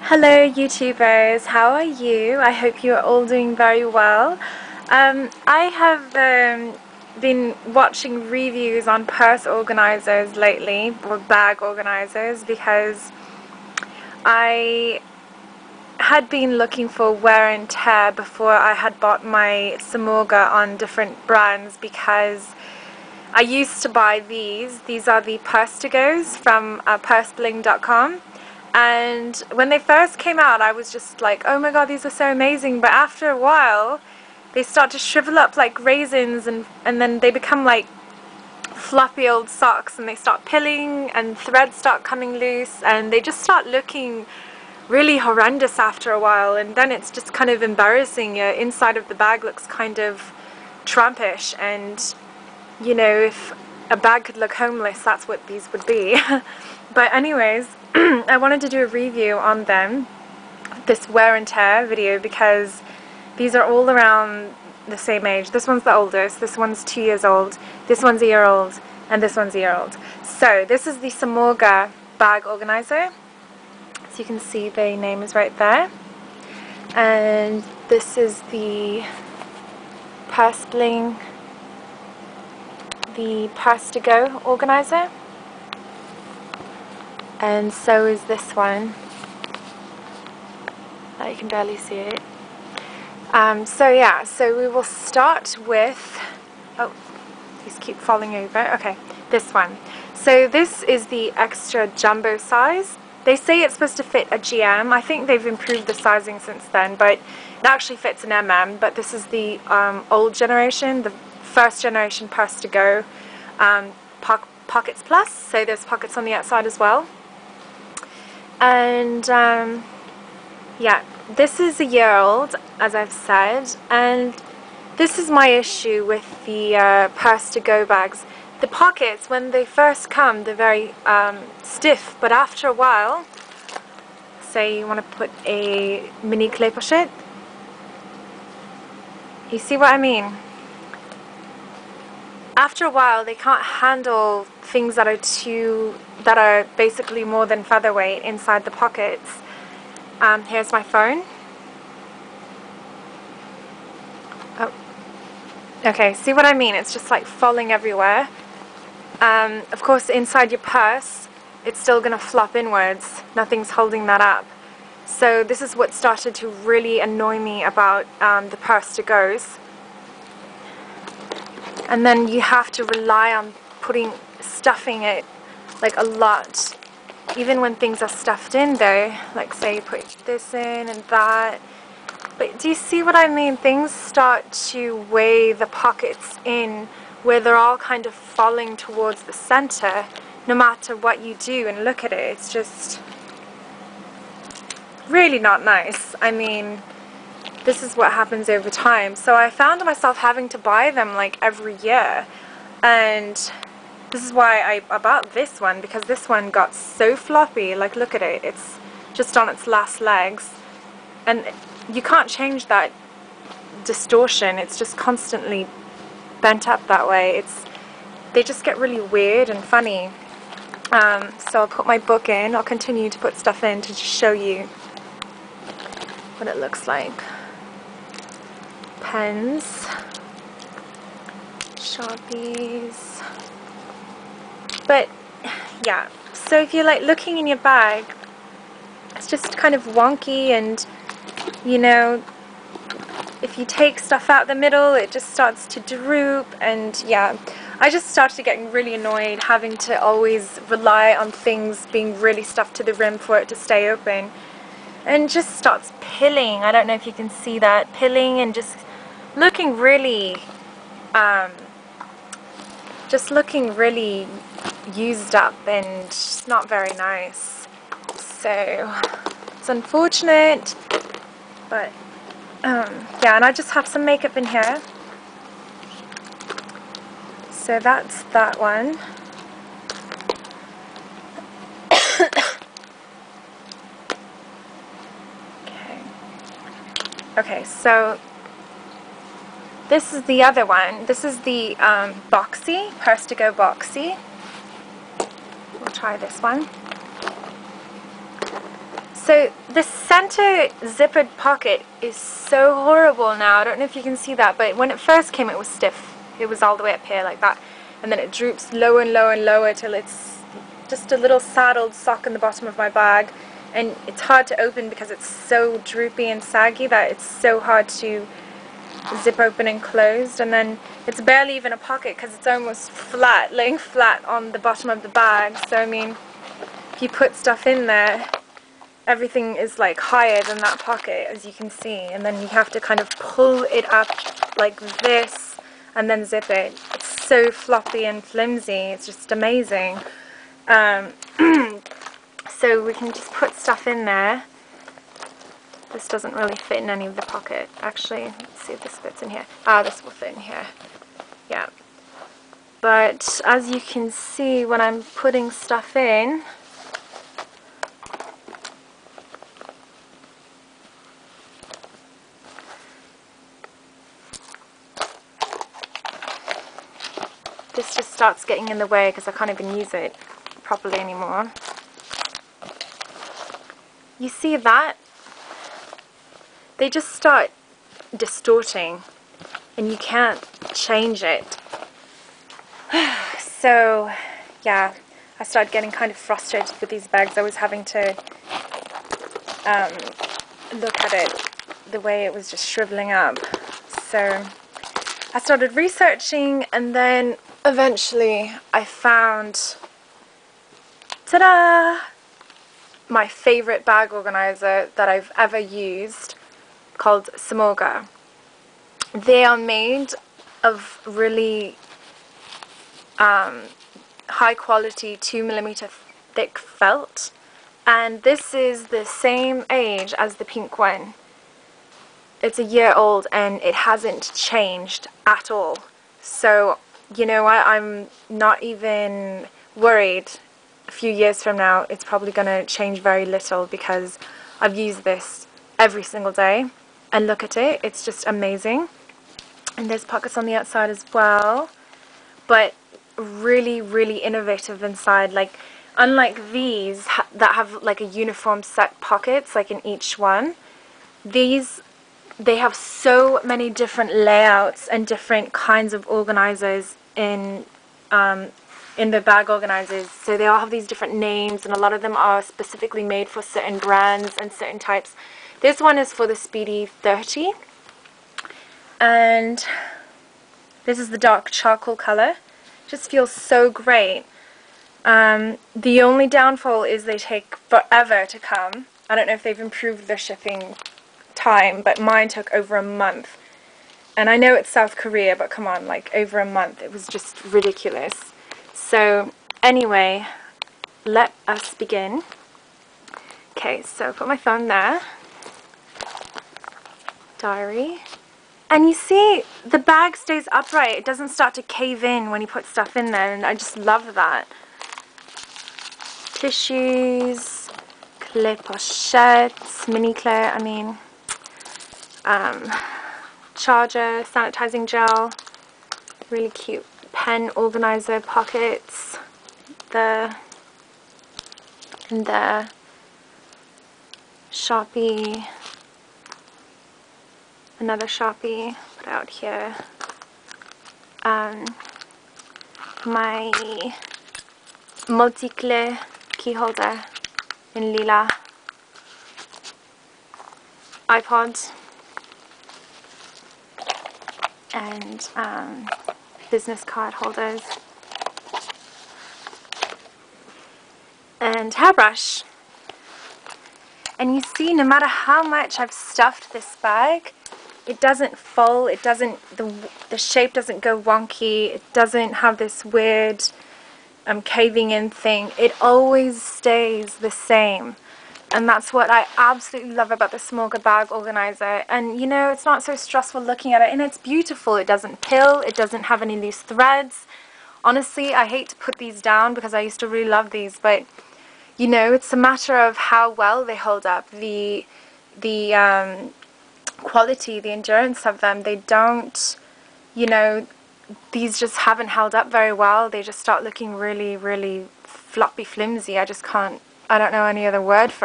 Hello YouTubers, how are you? I hope you are all doing very well. I have been watching reviews on purse organizers lately, or bag organizers, because I had been looking for wear and tear before I had bought my Samorga on different brands, because I used to buy these. These are the PursetoGos from pursebling.com. And when they first came out, I was just like, oh my god, these are so amazing. But after a while, they start to shrivel up like raisins, and then they become like floppy old socks, and they start pilling and threads start coming loose, and they just start looking really horrendous after a while. And then it's just kind of embarrassing. Your inside of the bag looks kind of Trumpish, and you know, if a bag could look homeless, that's what these would be. But anyways, I wanted to do a review on them, this wear and tear video, because these are all around the same age. This one's the oldest, this one's 2 years old, this one's a year old, and this one's a year old. So this is the Samorga bag organizer. So you can see the name is right there. And this is the pursebling, the PursetoGo organizer, and so is this one. You can barely see it. So yeah, so we will start with, oh, these keep falling over. Okay, this one. So this is the extra jumbo size. They say it's supposed to fit a GM. I think they've improved the sizing since then, but it actually fits an MM. But this is the old generation, the first generation PursetoGo Pockets Plus, so there's pockets on the outside as well. And yeah, this is a year old, as I've said, and this is my issue with the PursetoGo bags. The pockets, when they first come, they're very stiff, but after a while, say you want to put a mini clé pochette, you see what I mean? After a while, they can't handle things that are basically more than featherweight inside the pockets. Here's my phone. Oh, okay. See what I mean? It's just like falling everywhere. Of course, inside your purse, it's still gonna flop inwards. Nothing's holding that up. So this is what started to really annoy me about the PursetoGos. And then you have to rely on stuffing it like a lot, even when things are stuffed in though, like say you put this in and that. But do you see what I mean? Things start to weigh the pockets in, where they're all kind of falling towards the center no matter what you do. And look at it, it's just really not nice. I mean, this is what happens over time. So I found myself having to buy them like every year, and this is why I bought this one, because this one got so floppy. Like, look at it, it's just on its last legs, and you can't change that distortion. It's just constantly bent up that way. They just get really weird and funny. So I'll put my book in. I'll continue to put stuff in to just show you what it looks like. Pens, Sharpies. But yeah, so if you're like looking in your bag, it's just kind of wonky, and you know, if you take stuff out the middle, it just starts to droop. And yeah, I just started getting really annoyed having to always rely on things being really stuffed to the rim for it to stay open, and just starts pilling. I don't know if you can see that, pilling and just looking really used up and just not very nice. So it's unfortunate, but yeah, and I just have some makeup in here. So that's that one. Okay, so this is the other one. This is the boxy, PursetoGo boxy. We'll try this one. So the center zippered pocket is so horrible now. I don't know if you can see that, but when it first came it was stiff. It was all the way up here like that. And then it droops lower and lower and lower till it's just a little saddled sock in the bottom of my bag. And it's hard to open because it's so droopy and saggy that it's so hard to zip open and closed. And then it's barely even a pocket because it's almost flat, laying flat on the bottom of the bag. So I mean, if you put stuff in there, everything is like higher than that pocket, as you can see, and then you have to kind of pull it up like this and then zip it. It's so floppy and flimsy, it's just amazing. So we can just put stuff in there. This doesn't really fit in any of the pocket. Actually, let's see if this fits in here. Ah, this will fit in here. Yeah. But as you can see, when I'm putting stuff in, this just starts getting in the way because I can't even use it properly anymore. You see that? They just start distorting and you can't change it. So yeah, I started getting kind of frustrated with these bags. I was having to look at it the way it was just shriveling up. So I started researching, and then eventually I found, ta-da, my favorite bag organizer that I've ever used, called Samorga. They are made of really high quality 2mm thick felt, and this is the same age as the pink one. It's a year old and it hasn't changed at all. So you know what, I'm not even worried. A few years from now it's probably going to change very little because I've used this every single day, and look at it, it's just amazing. And there's pockets on the outside as well, but really, really innovative inside. Like, unlike these that have like a uniform set pockets like in each one, these, they have so many different layouts and different kinds of organizers in the bag organizers. So they all have these different names, and a lot of them are specifically made for certain brands and certain types. This one is for the Speedy 30, and this is the dark charcoal color. Just feels so great. The only downfall is they take forever to come. I don't know if they've improved their shipping time, but mine took over a month. And I know it's South Korea, but come on, like over a month. It was just ridiculous. So anyway, let us begin. Okay, so put my phone there. Diary. And you see, the bag stays upright. It doesn't start to cave in when you put stuff in there, and I just love that. Tissues, clé pochettes, mini clé, I mean, charger, sanitizing gel, really cute pen organizer pockets, there, and there, Sharpie, another Sharpie, put out here, my multi-clé key holder in lila, iPods, and business card holders, and hairbrush. And you see, no matter how much I've stuffed this bag, it doesn't fall, it doesn't, the shape doesn't go wonky, it doesn't have this weird caving in thing. It always stays the same. And that's what I absolutely love about the Samorga bag organizer. And you know, it's not so stressful looking at it, and it's beautiful. It doesn't pill, it doesn't have any loose threads. Honestly, I hate to put these down because I used to really love these, but you know, it's a matter of how well they hold up. The quality, the endurance of them, they don't, you know, these just haven't held up very well. They just start looking really, really floppy, flimsy. I just can't, I don't know any other word for it.